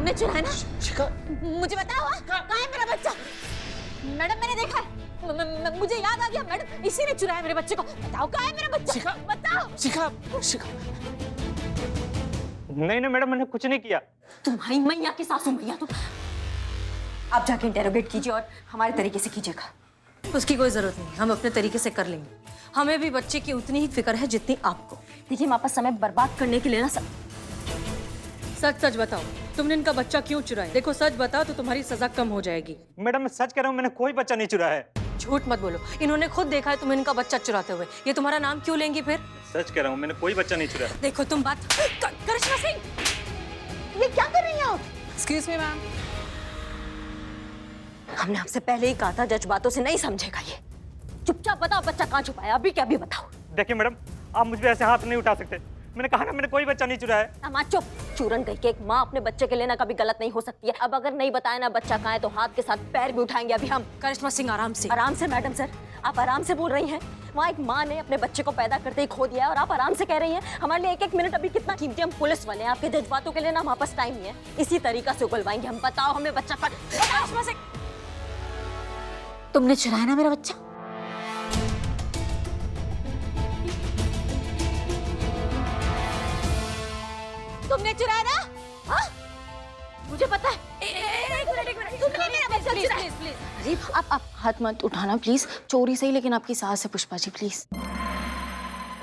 तुमने चुराया ना? शिखा, मुझे बताओ कहाँ है मेरा बच्चा? मैडम मैंने देखा है, मुझे याद आ गया मैडम, इसी ने चुराया मेरे बच्चे को। बताओ कहाँ है मेरा बच्चा? शिखा, बताओ। शिखा, शिखा। नहीं नहीं मैडम, मैंने कुछ नहीं किया। तुम्हारी मैया की सासू मैया तुम। आप जाके इंटेरोगेट कीजिए और हमारे तरीके से कीजिएगा। उसकी कोई जरूरत नहीं, हम अपने तरीके से कर लेंगे। हमें भी बच्चे की उतनी ही फिक्र है जितनी आपको। देखिए हमारे पास समय बर्बाद करने के लिए ना सच सच बताओ, तुमने इनका बच्चा क्यों चुराया? देखो सच बताओ तो तुम्हारी सजा कम हो जाएगी। मैडम मैं सच कह रहा हूँ, मैंने कोई बच्चा नहीं चुराया है। झूठ मत बोलो, इन्होंने खुद देखा है तुम इनका बच्चा चुराते हुए। ये तुम्हारा नाम क्यों लेंगी फिर? सच कह रहा हूँ, मैंने कोई बच्चा नहीं चुराया। देखो तुम बात करिश्मा सिंह, ये क्या कर रही हैं आप? Excuse me ma'am. हमने आपसे पहले ही कहा था जज्बातों से नहीं समझेगा ये। चुपचाप बताओ बच्चा कहाँ छुपाया, अभी क्या अभी बताओ। देखिए मैडम, आप मुझ पे ऐसे हाथ नहीं उठा सकते। मैंने कहा ना, मैंने कोई बच्चा नहीं चुराया है। अम्मा चुप। चूरन कह के एक माँ अपने बच्चे के लिए ना कभी गलत नहीं हो सकती है। अब अगर नहीं बताया ना बच्चा कहाँ है तो हाथ के साथ पैर भी उठाएंगे अभी हम। करिश्मा सिंह आराम से। आराम से मैडम सर, आप आराम से बोल रही हैं। वहाँ एक माँ ने अपने बच्चे को पैदा करते ही खो दिया और आप आराम से कह रही हैं। हमारे लिए एक एक मिनट अभी कितना कीमती। हम पुलिस वाले हैं, आपके जज्बातों के लिए ना हमारे पास टाइम नहीं है। इसी तरीका से उगलवाएंगे हम। बताओ हमें बच्चा करिश्मा सिंह, तुमने चुराया ना मेरा बच्चा? तुमने चुराया ना? हाँ? मुझे पता है। एक मिनट, तुमने मेरा बच्चा चुराया। प्लीज। अरे आप हाथ मत उठाना प्लीज। चोरी सही लेकिन आपकी सास है पुष्पा जी, प्लीज।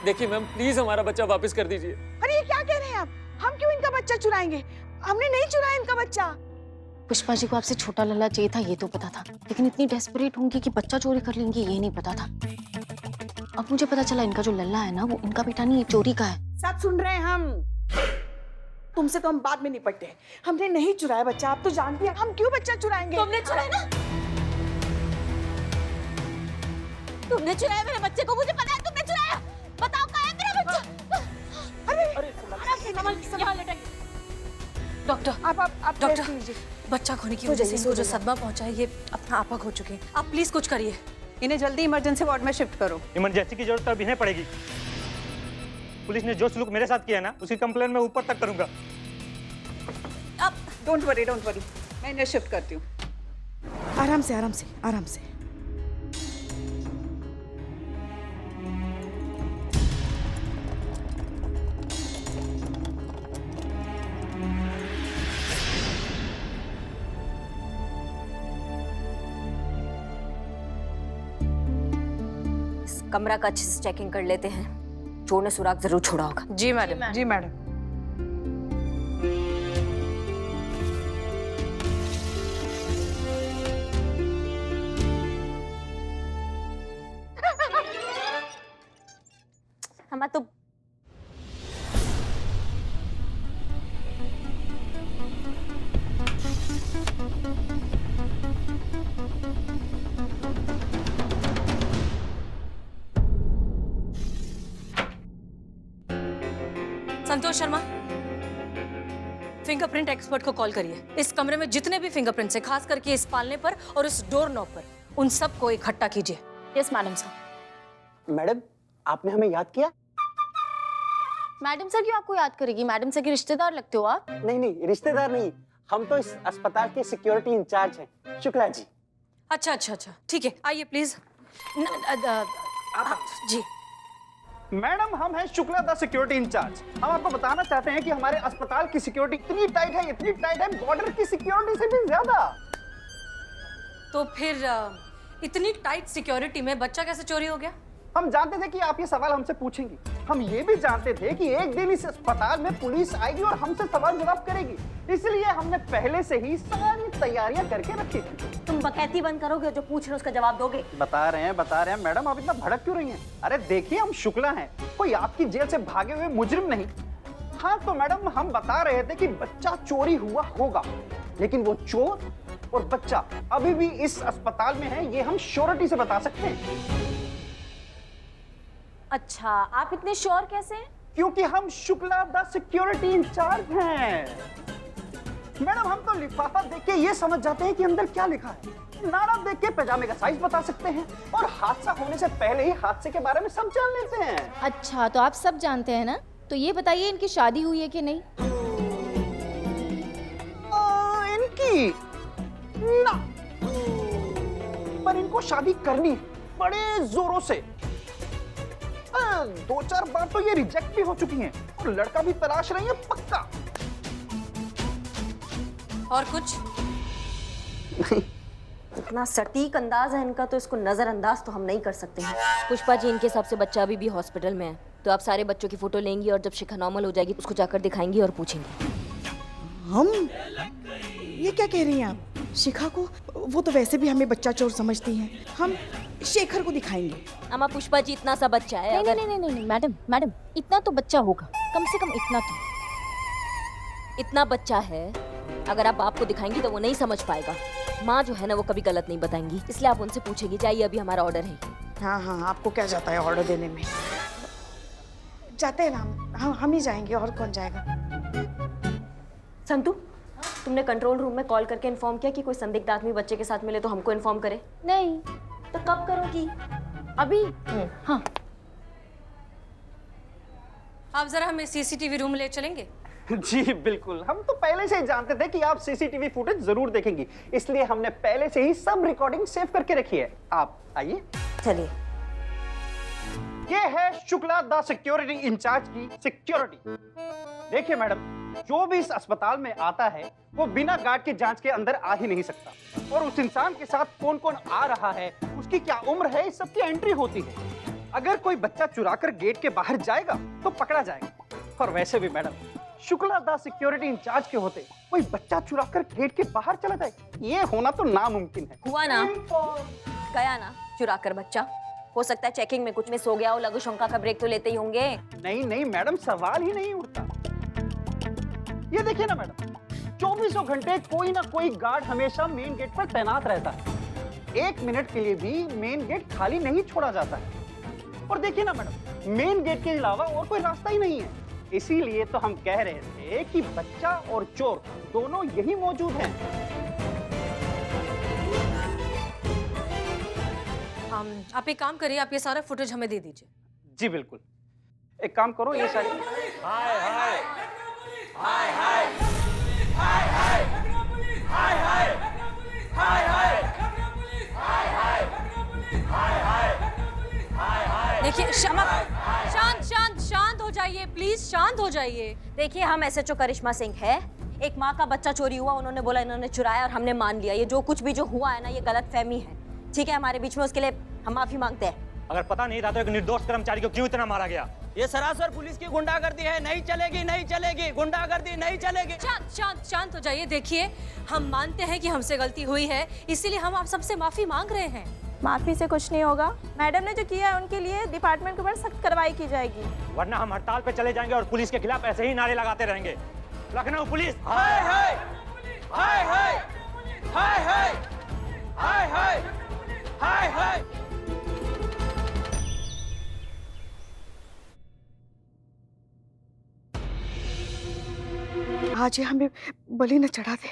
देखिए मैम, प्लीज हमारा बच्चा वापस कर दीजिए। अरे ये क्या कह रहे हैं आप? हम क्यों इनका बच्चा चुराएंगे? हमने नहीं चुराया इनका बच्चा। पुष्पा जी को आपसे छोटा लल्ला चाहिए था, ये तो पता था, लेकिन इतनी डेस्परेट होंगी कि बच्चा चोरी कर लेंगी ये नहीं पता था। अब मुझे पता चला इनका जो लल्ला है ना वो इनका बेटा नहीं, चोरी का है। सब सुन रहे हैं हम। तुमसे तो हम बाद में निपटते हैं। हमने नहीं चुराया बच्चा, आप तो जानती हैं। हम क्यों बच्चा चुराएंगे? तुमने चुराया ना? तुमने चुराया मेरे बच्चे को, मुझे पता है तुमने चुराया। बताओ कहाँ है मेरा बच्चा? अरे यहाँ लटक। डॉक्टर, आप डॉक्टर, रेस्ट लीजिए। बच्चा खोने की वजह से इनको जो सदमा पहुंचा है ये अपना आपा खो चुके हैं। आप प्लीज कुछ करिए। इन्हें जल्दी इमरजेंसी वार्ड में शिफ्ट करो। इमरजेंसी की जरूरत अभी नहीं पड़ेगी। पुलिस ने जो सलूक मेरे साथ किया है ना, उसकी कंप्लेन मैं ऊपर तक करूंगा। डोंट वरी, मैं इन्हें शिफ्ट करती हूँ। आराम से, आराम से, आराम से। इस कमरा का अच्छे से चेकिंग कर लेते हैं। चोर ने सुराग जरूर छोड़ा होगा। जी मैडम। जी मैडम। हम तो संतोष शर्मा, फिंगरप्रिंट एक्सपर्ट को कॉल करिए। इस कमरे में जितने भी फिंगरप्रिंट्स हैं, खास करके इस पालने पर और इस डोर नॉब पर, उन सबको इकट्ठा कीजिए। Yes madam sir. मैडम, आपने हमें याद किया? मैडम सर क्यों आपको याद करेगी? मैडम सर के रिश्तेदार लगते हो आप। नहीं, रिश्तेदार नहीं, हम तो इस अस्पताल के सिक्योरिटी इंचार्ज हैं, शुक्ला जी। अच्छा, ठीक है, आइए प्लीज। जी मैडम, हम हैं शुक्ला द सिक्योरिटी इंचार्ज। हम आपको बताना चाहते हैं कि हमारे अस्पताल की सिक्योरिटी इतनी टाइट है, बॉर्डर की सिक्योरिटी से भी ज्यादा। तो फिर इतनी टाइट सिक्योरिटी में बच्चा कैसे चोरी हो गया? हम जानते थे कि आप ये सवाल हमसे पूछेंगी। हम ये भी जानते थे कि एक दिन इस अस्पताल में पुलिस आएगी और हमसे सवाल जवाब करेगी, इसलिए हमने पहले से ही सारी तैयारियां करके रखी थी। तुम बकैती बंद करोगे, जो पूछ रहे उसका जवाब दोगे। बता रहे हैं मैडम, आप इतना भड़क क्यों रही हैं? अरे देखिए, हम शुक्ला हैं, कोई आपकी जेल से भागे हुए मुजरिम नहीं। हाँ तो मैडम, हम बता रहे थे कि बच्चा चोरी हुआ होगा, लेकिन वो चोर और बच्चा अभी भी इस अस्पताल में है, ये हम श्योरिटी से बता सकते हैं। अच्छा, आप इतने श्योर कैसे हैं? क्योंकि हम शुक्ला द सिक्योरिटी इंचार्ज हैं। मैडम, हम तो लिफाफा देख के ये समझ जाते हैं कि अंदर क्या लिखा है। नाड़ा देख के पैजामे का साइज बता सकते हैं और हादसा होने से पहले ही हादसे के बारे में सब जान लेते हैं। अच्छा, तो आप सब जानते हैं ना? तो ये बताइए इनकी शादी हुई है कि नहीं? इनकी ना, पर इनको शादी करनी है बड़े जोरों से। 2-4 बार तो ये रिजेक्ट भी हो चुकी हैं और लड़का भी तलाश रही है पक्का। और कुछ? इतना सटीक अंदाज है इनका, तो इसको नजरअंदाज तो हम नहीं कर सकते हैं। पुष्पा जी, इनके हिसाब से बच्चा अभी भी हॉस्पिटल में है, तो आप सारे बच्चों की फोटो लेंगी और जब शिखा नॉर्मल हो जाएगी उसको जाकर दिखाएंगी और पूछेंगी। हम? ये क्या कह रही हैं आप? शिखा को? वो तो वैसे भी हमें बच्चा चोर समझती हैं। हम शेखर को दिखाएंगे। अम्मा, पुष्पा जी इतना सा बच्चा है। नहीं अगर नहीं नहीं नहीं मैडम मैडम, इतना तो बच्चा होगा, कम से कम इतना तो। इतना बच्चा है, अगर आप बाप को दिखाएंगी तो वो नहीं समझ पाएगा। माँ जो है ना, वो कभी गलत नहीं बताएंगी, इसलिए आप उनसे पूछेगी। जाइए, अभी हमारा ऑर्डर है। हाँ हाँ, आपको क्या जाता है ऑर्डर देने में? जाते हैं ना हम ही जाएंगे, और कौन जाएगा? संतू, तुमने कंट्रोल रूम में कॉल करके इन्फॉर्म किया कि कोई संदिग्ध आदमी बच्चे के साथ मिले तो हमको इन्फॉर्म करे? नहीं, तो कब करोगी? अभी। हाँ। आप जरा हमें सीसीटीवी रूम ले चलेंगे? जी बिल्कुल, हम तो पहले से ही जानते थे कि आप सीसीटीवी फुटेज जरूर देखेंगी, इसलिए हमने पहले से ही सब रिकॉर्डिंग सेव करके रखी है। आप आइए। चलिए। ये है शुक्ला द सिक्योरिटी इंचार्ज की सिक्योरिटी। देखिए मैडम, जो भी इस अस्पताल में आता है वो बिना गार्ड के जांच के अंदर आ ही नहीं सकता, और उस इंसान के साथ कौन कौन आ रहा है, उसकी क्या उम्र है, इस सब की एंट्री होती है। अगर कोई बच्चा चुराकर गेट के बाहर जाएगा तो पकड़ा जाएगा। और वैसे भी madam, Shukla the security in charge के होते कोई बच्चा चुराकर गेट के बाहर चला जाए, ये होना तो नामुमकिन है। हुआ ना, गया ना चुराकर बच्चा। हो सकता है चेकिंग में कुछ मिस हो गया हो, लघु शंका का ब्रेक तो लेते ही होंगे। नहीं नहीं मैडम, सवाल ही नहीं उठता। ये देखिए ना मैडम, 24 घंटे कोई ना कोई गार्ड हमेशा मेन गेट पर तैनात रहता है। 1 मिनट के लिए भी मेन गेट खाली नहीं छोड़ा जाता है। और देखिए ना मैडम, मेन गेट के अलावा और कोई रास्ता ही नहीं है। इसीलिए तो हम कह रहे थे कि बच्चा और चोर दोनों यही मौजूद हैं। आप एक काम करिए, आप ये सारा फुटेज हमें दे दीजिए। जी बिल्कुल, एक काम करो, ये सारी देखिए शांत शांत शांत हो जाइए, प्लीज शांत हो जाइए। देखिए, हम एसएचओ करिश्मा सिंह है। एक माँ का बच्चा चोरी हुआ, उन्होंने बोला इन्होंने चुराया और हमने मान लिया। ये जो कुछ भी जो हुआ है ना, ये गलत फहमी है, ठीक है, हमारे बीच में। उसके लिए हम माफी मांगते हैं। अगर पता नहीं था तो एक निर्दोष कर्मचारी को क्यों इतना मारा गया? ये सरासर पुलिस की गुंडागर्दी है। नहीं चलेगी, नहीं चलेगी, गुंडागर्दी नहीं चलेगी। शांत शांत शांत हो जाइए। देखिए, हम मानते हैं कि हमसे गलती हुई है, इसीलिए हम आप सबसे माफी मांग रहे हैं। माफी से कुछ नहीं होगा। मैडम ने जो किया है उनके लिए डिपार्टमेंट के ऊपर सख्त कार्रवाई की जाएगी, वरना हम हड़ताल पे चले जाएंगे और पुलिस के खिलाफ ऐसे ही नारे लगाते रहेंगे। लखनऊ पुलिस, हाय हाय हाय हाय हाय हाय हाय हाय हाय हाय। आज ये हमें बलि न चढ़ा दे।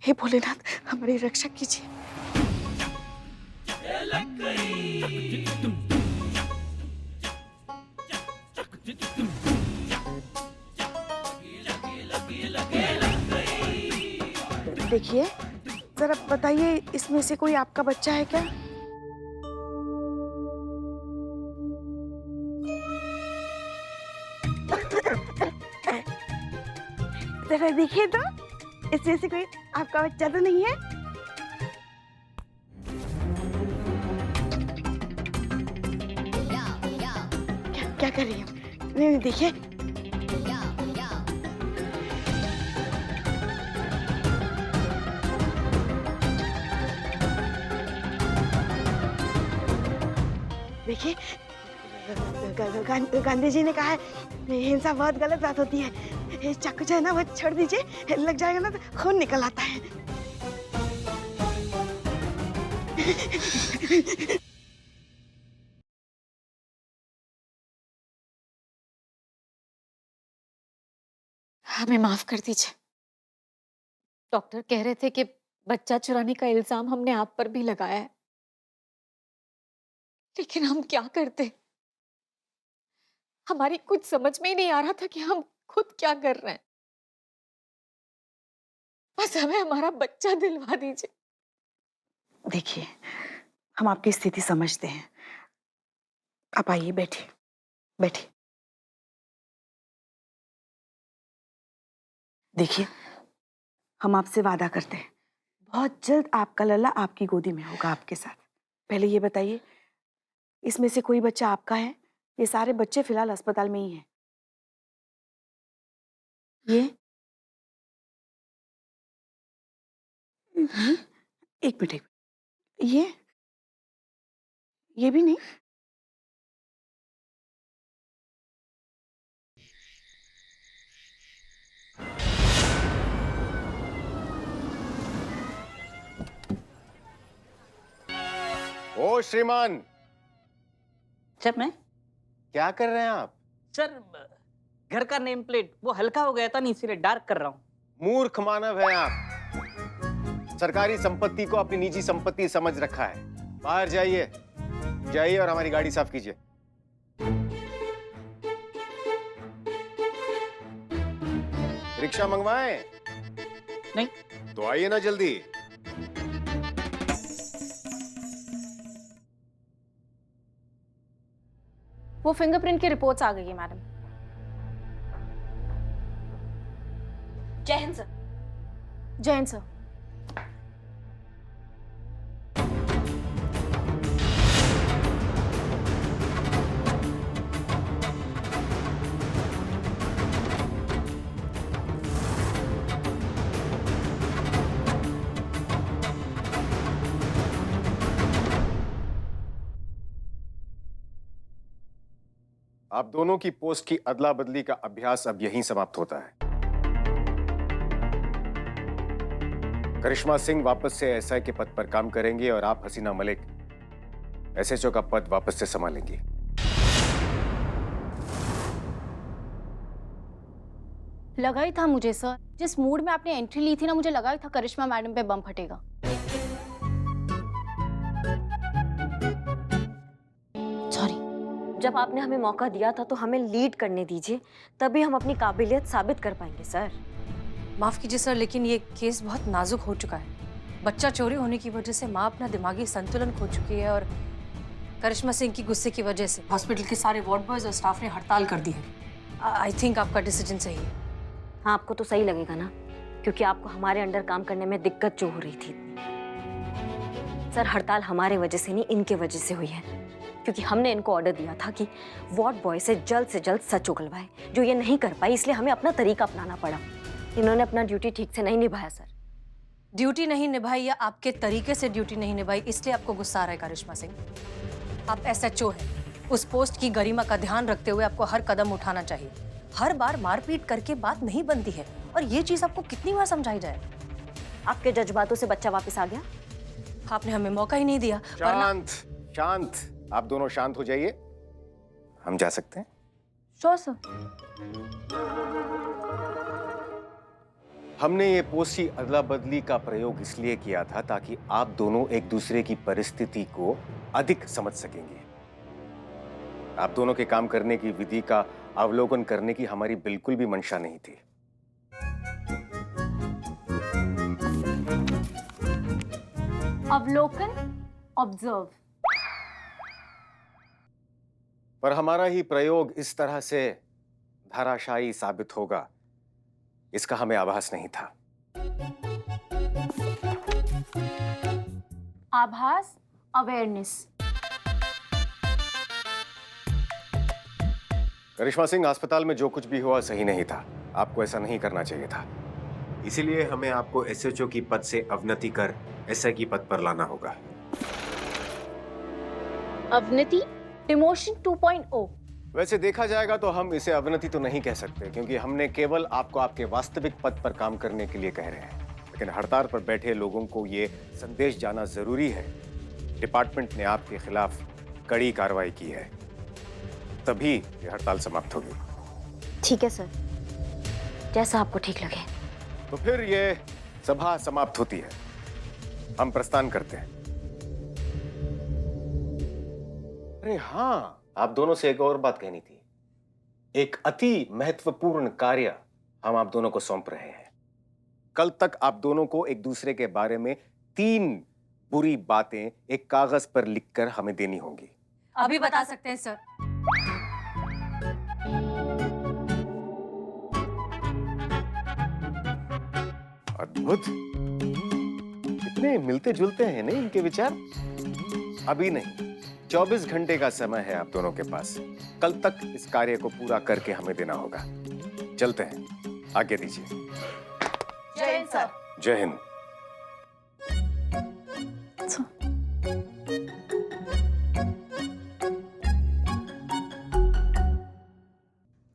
हे भोलेनाथ, हमारी रक्षा कीजिए। देखिए, जरा बताइए, इसमें से कोई आपका बच्चा है क्या? जरा देखिए तो, इसमें से कोई आपका बच्चा तो नहीं है? क्या कर रही हूँ? नहीं देखिए। देखिए, गांधी जी ने कहा है हिंसा बहुत गलत बात होती है। ये चाकू जो है ना वो छोड़ दीजिए, लग जाएगा ना तो खून निकल आता है। हमें माफ कर दीजिए। डॉक्टर कह रहे थे कि बच्चा चुराने का इल्जाम हमने आप पर भी लगाया है, लेकिन हम क्या करते? हमारी कुछ समझ में ही नहीं आ रहा था कि हम खुद क्या कर रहे हैं। बस हमें हमारा बच्चा दिलवा दीजिए। देखिए, हम आपकी स्थिति समझते हैं। आप आइए, बैठिए बैठिए। देखिए, हम आपसे वादा करते हैं, बहुत जल्द आपका लल्ला आपकी गोदी में होगा आपके साथ। पहले ये बताइए, इसमें से कोई बच्चा आपका है? ये सारे बच्चे फिलहाल अस्पताल में ही हैं। ये नहीं, एक मिनट, ये भी नहीं। ओ श्रीमान, सर मैं क्या कर रहे हैं आप? सर घर का नेम प्लेट वो हल्का हो गया था नहीं, इसीलिए डार्क कर रहा हूँ। मूर्ख मानव है आप। सरकारी संपत्ति को अपनी निजी संपत्ति समझ रखा है। बाहर जाइए, जाइए और हमारी गाड़ी साफ कीजिए। रिक्शा मंगवाएं? नहीं। तो आइए ना जल्दी। वो फिंगरप्रिंट की रिपोर्ट्स आ गई है मैडम। जय हिंद सर। जय हिंद सर। आप दोनों की पोस्ट की अदला बदली का अभ्यास अब यहीं समाप्त होता है। करिश्मा सिंह वापस से एसआई के पद पर काम करेंगे और आप हसीना मलिक एसएचओ का पद वापस से संभालेंगी। लगा ही था मुझे सर, जिस मूड में आपने एंट्री ली थी ना, मुझे लगा ही था करिश्मा मैडम पे बम फटेगा। सॉरी। जब आपने हमें मौका दिया था तो हमें लीड करने दीजिए, तभी हम अपनी काबिलियत साबित कर पाएंगे सर। माफ कीजिए सर, लेकिन ये केस बहुत नाजुक हो चुका है। बच्चा चोरी होने की वजह से माँ अपना दिमागी संतुलन खो चुकी है और करिश्मा सिंह की गुस्से की वजह से हॉस्पिटल के सारे वार्ड बॉयज और स्टाफ ने हड़ताल कर दी है। आई थिंक आपका डिसीजन सही है। हाँ, आपको तो सही लगेगा ना, क्योंकि आपको हमारे अंडर काम करने में दिक्कत जो हो रही थी। सर, हड़ताल हमारे वजह से नहीं, इनके वजह से हुई है, क्योंकि हमने इनको ऑर्डर दिया था कि वार्ड बॉय से जल्द सच उगलवाए, जो ये नहीं कर पाई, इसलिए हमें अपना तरीका अपनाना पड़ा। इन्होंने अपना ड्यूटी ठीक से नहीं निभाया सर। ड्यूटी नहीं निभाई या आपके तरीके से ड्यूटी नहीं निभाई, इसलिए आपको गुस्सा आ रहा है करिश्मा सिंह? आप एसएचओ हैं, उस पोस्ट की गरिमा का ध्यान रखते हुए आपको हर कदम उठाना चाहिए। हर बार मारपीट करके बात नहीं बनती है, और ये चीज आपको कितनी बार समझाई जाए? आपके जज्बातों से बच्चा वापस आ गया? आपने हमें मौका ही नहीं दिया। शांत शांत, आप दोनों शांत हो जाइए, हम जा सकते हैं। Sure sir. हमने ये पोस्ट की अदला बदली का प्रयोग इसलिए किया था ताकि आप दोनों एक दूसरे की परिस्थिति को अधिक समझ सकेंगे। आप दोनों के काम करने की विधि का अवलोकन करने की हमारी बिल्कुल भी मंशा नहीं थी। अवलोकन, ऑब्जर्व। पर हमारा ही प्रयोग इस तरह से धाराशायी साबित होगा, इसका हमें आभास नहीं था। आभास, अवेयरनेस। करिश्मा सिंह, अस्पताल में जो कुछ भी हुआ सही नहीं था। आपको ऐसा नहीं करना चाहिए था। इसीलिए हमें आपको एसएचओ की पद से अवनति कर एसआई की पद पर लाना होगा। अवनति, डिमोशन 2.0। वैसे देखा जाएगा तो हम इसे अवनति तो नहीं कह सकते, क्योंकि हमने केवल आपको आपके वास्तविक पद पर काम करने के लिए कह रहे हैं। लेकिन हड़ताल पर बैठे लोगों को ये संदेश जाना जरूरी है, डिपार्टमेंट ने आपके खिलाफ कड़ी कार्रवाई की है, तभी ये हड़ताल समाप्त होगी। ठीक है सर, जैसा आपको ठीक लगे। तो फिर ये सभा समाप्त होती है, हम प्रस्थान करते हैं। अरे हाँ, आप दोनों से एक और बात कहनी थी। एक अति महत्वपूर्ण कार्य हम आप दोनों को सौंप रहे हैं। कल तक आप दोनों को एक दूसरे के बारे में 3 बुरी बातें एक कागज पर लिखकर हमें देनी होंगी। अभी बता सकते हैं सर। अद्भुत, इतने मिलते जुलते हैं नहीं इनके विचार। अभी नहीं, 24 घंटे का समय है आप दोनों के पास। कल तक इस कार्य को पूरा करके हमें देना होगा। चलते हैं, आगे दीजिए। जय हिंद सर। जय हिंद।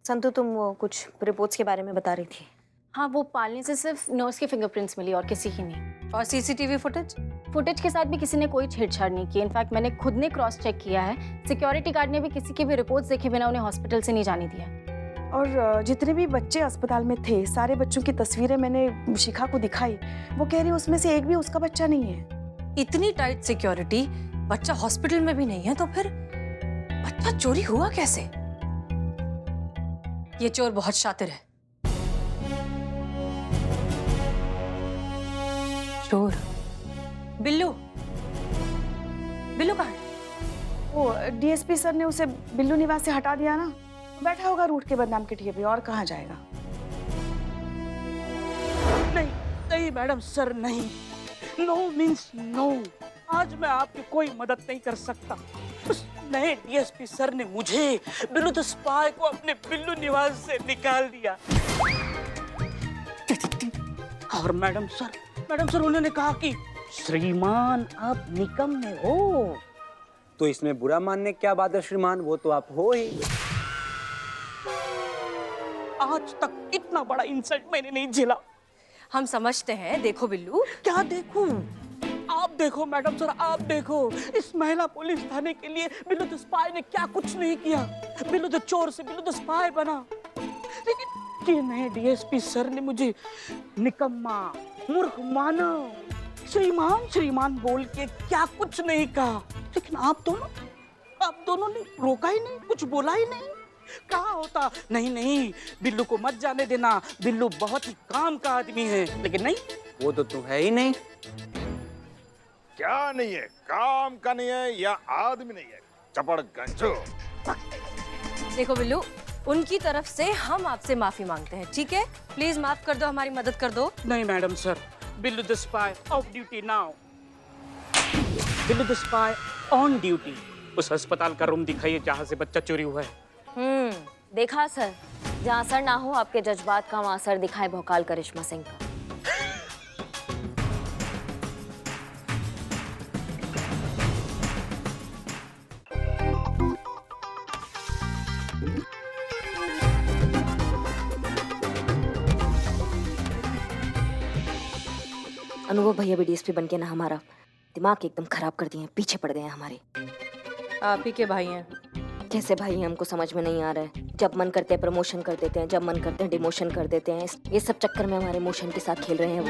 संतु, तुम वो कुछ रिपोर्ट्स के बारे में बता रही थी। हाँ, वो पालने से सिर्फ नर्स के फिंगरप्रिंट्स मिली और किसी की नहीं। और सीसीटीवी फुटेज? फुटेज के साथ भी किसी ने कोई छेड़छाड़ नहीं की। इनफैक्ट मैंने खुद ने क्रॉस चेक किया है। सिक्योरिटी गार्ड ने भी किसी की भी रिपोर्ट्स देखे बिना उन्हें हॉस्पिटल से नहीं जाने दिया। और जितने भी बच्चे अस्पताल में थे, सारे बच्चों की तस्वीरें मैंने शिखा को दिखाई। वो कह रही उसमें से एक भी उसका बच्चा नहीं है। इतनी टाइट सिक्योरिटी, बच्चा हॉस्पिटल में भी नहीं है, तो फिर बच्चा चोरी हुआ कैसे? ये चोर बहुत शातिर है। चोर बिल्लू। बिल्लू कहाँ है? वो डीएसपी सर ने उसे बिल्लू निवास से हटा दिया ना, बैठा होगा रूट के बदनाम के ठिए पे, और कहाँ जाएगा। नहीं नहीं मैडम सर, नहीं। No means no. आज मैं आपकी कोई मदद नहीं कर सकता। उस नए डीएसपी सर ने मुझे, बिल्लू द स्पाई को, अपने बिल्लू निवास से निकाल दिया। और मैडम सर उन्होंने कहा कि श्रीमान आप निकम्मे हो। तो इसमें बुरा मानने क्या बात है श्रीमान, वो तो आप हो ही। आज तक इतना बड़ा इंसल्ट मैंने नहीं झेला। हम समझते हैं। देखो बिल्लू। क्या देखूं? आप देखो मैडम सर, आप देखो। इस महिला पुलिस थाने के लिए बिल्लू द स्पाई ने क्या कुछ नहीं किया। बिल्लू द चोर से बिल्लू द स्पाई बना। लेकिन ये नए डीएसपी सर ने मुझे निकम्मा, मूर्ख मानव, श्रीमान बोल के क्या कुछ नहीं कहा। लेकिन आप दोनों ने रोका ही नहीं, कुछ बोला ही नहीं। कहा होता नहीं बिल्लू को मत जाने देना, बिल्लू बहुत ही काम का आदमी है। लेकिन नहीं, वो तो तू है ही नहीं। क्या नहीं है? काम का नहीं है या आदमी नहीं है? चपड़ गंजो। देखो बिल्लू, उनकी तरफ से हम आपसे माफी मांगते हैं, ठीक है? प्लीज माफ कर दो, हमारी मदद कर दो। नहीं madam sir, Billu the spy of duty now. Billu the spy on duty. उस अस्पताल का रूम दिखाइए जहाँ से बच्चा चोरी हुआ है। देखा सर, जहाँ असर ना हो आपके जज्बात का, वहाँ असर दिखाए भौकाल करिश्मा सिंह का। अनुभव भैया भी डीएसपी बन के ना हमारा दिमाग एकदम खराब कर दिए हैं, पीछे पड़ गए हैं हमारे। आप ही के भाई हैं। कैसे भाई हमको समझ में नहीं आ रहा है। जब मन करते हैं प्रमोशन कर देते हैं, जब मन करते हैं डिमोशन कर देते हैं। ये सब चक्कर में हमारे इमोशन के साथ खेल रहे हैं वो।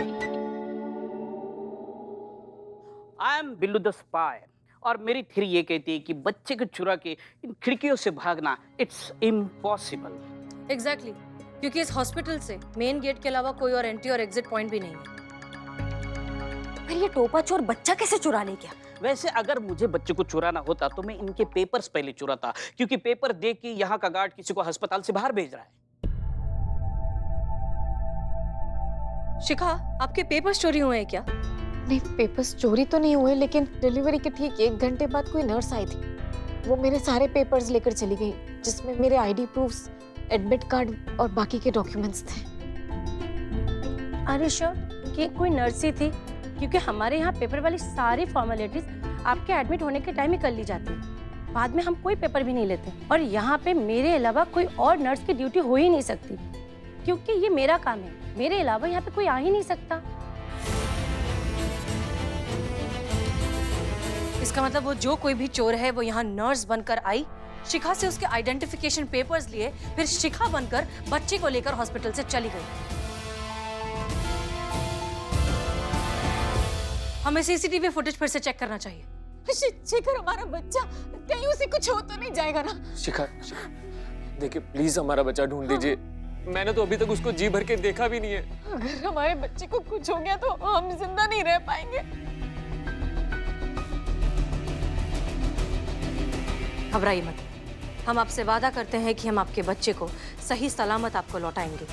I am Billu the spy और मेरी थ्योरी ये कहती है कि बच्चे को चुरा के इन खिड़कियों से भागना इट्स इम्पॉसिबल। एग्जैक्टली, क्योंकि इस हॉस्पिटल से मेन गेट के अलावा कोई और एंट्री और एग्जिट पॉइंट भी नहीं है। फिर ये टोपा चोर बच्चा कैसे चुरा ले गया? वैसे अगर मुझे बच्चे को चुराना होता तो मैं इनके पेपर्स पहले चुराता, क्योंकि पेपर देख के यहाँ का गार्ड किसी को अस्पताल से बाहर भेज रहा है। शिखा, आपके पेपर्स चोरी हुए हैं क्या? नहीं, पेपर्स चोरी तो नहीं हुए, लेकिन डिलीवरी के ठीक 1 घंटे बाद कोई नर्स आई थी। वो मेरे सारे पेपर्स लेकर चली गई, जिसमें मेरे आईडी प्रूफ्स, एडमिट कार्ड और बाकी के डॉक्यूमेंट्स थे। अरे श्योर कि कोई नर्स ही थी, क्योंकि हमारे यहाँ पेपर वाली सारी फॉर्मेलिटीज आपके एडमिट होने के टाइम ही कर ली जाती है। बाद में हम कोई पेपर भी नहीं लेते। और यहाँ पे मेरे अलावा कोई और नर्स की ड्यूटी हो ही नहीं सकती, क्योंकि ये मेरा काम है। मेरे अलावा यहाँ पे कोई आ ही नहीं सकता। इसका मतलब वो जो कोई भी चोर है वो यहाँ नर्स बनकर आई, शिखा से उसके आइडेंटिफिकेशन पेपर्स लिए, फिर शिखा बनकर बच्चे को लेकर हॉस्पिटल से चली गई। हमें सीसीटीवी फुटेज फिर से चेक करना चाहिए। शेखर हमारा बच्चा, कहीं उसे कुछ हो तो नहीं जाएगा ना? शिखा, देखिए प्लीज हमारा बच्चा ढूंढ दीजिए। मैंने तो अभी तक उसको जी भर के देखा भी नहीं है। अगर हमारे बच्चे को कुछ हो गया तो हम जिंदा नहीं रह पाएंगे। घबराइए मत, हम आपसे वादा करते हैं कि हम आपके बच्चे को सही सलामत आपको लौटाएंगे।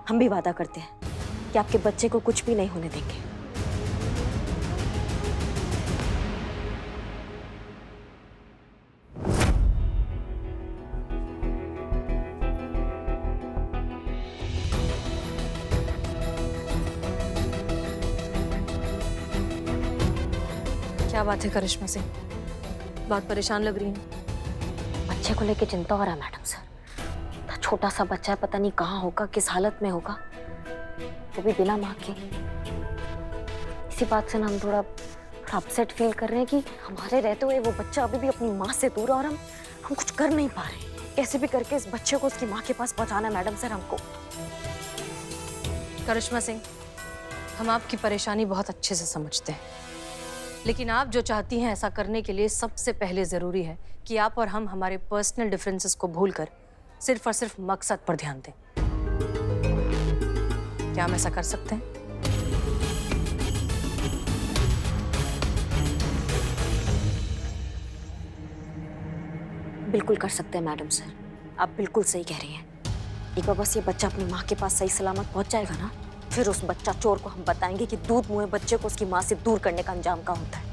हम भी वादा करते हैं कि आपके बच्चे को कुछ भी नहीं होने देंगे। क्या बात है करिश्मा सिंह, बहुत परेशान लग रही हैं। बच्चे को लेके चिंता हो रहा है मैडम सर। इतना छोटा सा बच्चा है, पता नहीं कहाँ होगा, किस हालत में होगा, वो भी बिना माँ के। इसी बात से ना हम थोड़ा अपसेट फील कर रहे हैं कि हमारे रहते हुए वो बच्चा अभी भी अपनी माँ से दूर है और हम कुछ कर नहीं पा रहे। कैसे भी करके इस बच्चे को उसकी माँ के पास पहुँचाना है मैडम सर हमको। करिश्मा सिंह, हम आपकी परेशानी बहुत अच्छे से समझते हैं, लेकिन आप जो चाहती हैं ऐसा करने के लिए सबसे पहले ज़रूरी है कि आप और हम हमारे पर्सनल डिफरेंसेस को भूलकर सिर्फ और सिर्फ मकसद पर ध्यान दें। क्या हम ऐसा कर सकते हैं? बिल्कुल कर सकते हैं मैडम सर, आप बिल्कुल सही कह रही हैं। एक बार बस ये बच्चा अपनी माँ के पास सही सलामत पहुँच जाएगा ना, फिर उस बच्चा चोर को हम बताएंगे कि दूध मुँहे बच्चे को उसकी माँ से दूर करने का अंजाम क्या होता है।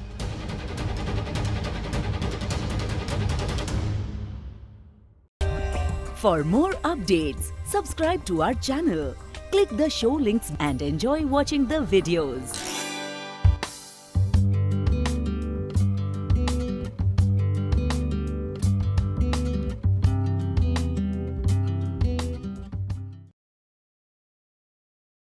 For more updates, subscribe to our channel, click the show links and enjoy watching the videos.